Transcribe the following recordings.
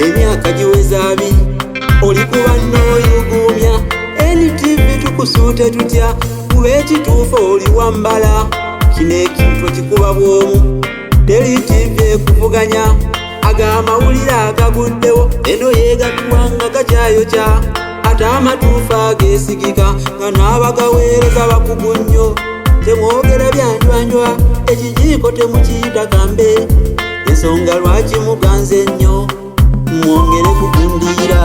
emyaka giweza 2 oli kuba n'oyugumya NTV tukusuute tutya kuba ekituufu oli wambala kino ekintu ekikuba bwomu Daily TV ekuvuganya agamawulire agaguddewo eno yeegatuwanga gakyayokya ate amatuufu ageesigika nga n'abagaweereza bakugu nnyo temwogera byanjwanjwa ekijiiko temukiyita kambe ensonga lwaki muganze nnyo mwongere kugundiira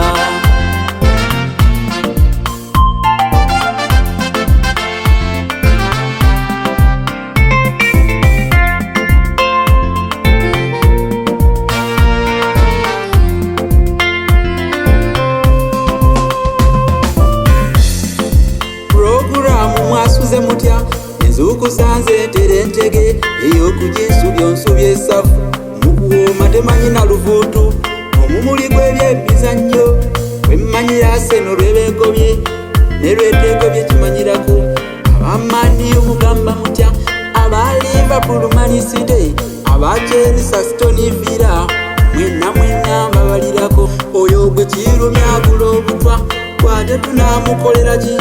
mwasuze mutya enzukusanze terentege ey'okugisuubya onsubya esafu mukuwooma temanyi na luvuutu omumuli gw'ebyebizannyo wemmanyira seno lwebegobye ne lwetegobye kimanyirako abamaniyo mugamba mutya aba Liverpool Man City aba Chelsea Aston Villa mwenna mbabalirako oyo gwe kirumya agula obutwa kwate tunaamukolera ki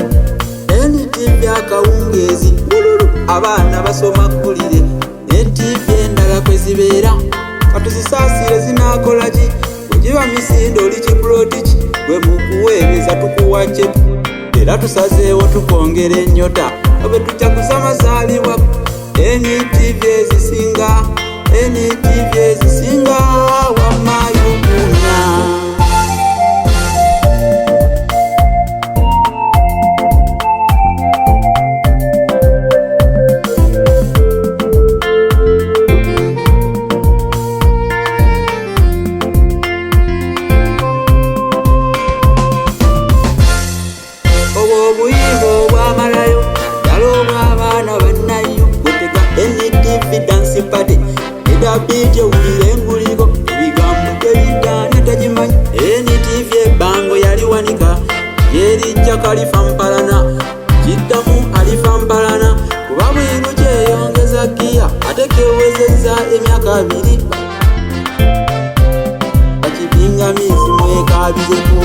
NTV akawungeezi bululu abaana basoma kulire NTV endala kwe zibeera katuzisaasire zinaakola ki ogiba misindo oli kiplotiki gwe mukuweereza tukuwa kyetu era tusazeewo tukwongera ennyota bwe tujja kusamazaalibwa NTV ezisinga NTV ezisinga wamayuguna obuyimba obwamalayo naddala obw'abaana bannayo gutega NTV dance party edabiiti ewulira enguliko ebigambo tebidaanya tagimanyi NTV ebbango yaliwanika yerijja kalifa mpalana kiddamu alifa mpalana kuba bwiru kyeyongeza kiya ate kewezezza emyaka 2 bakibingamizi mwekabireko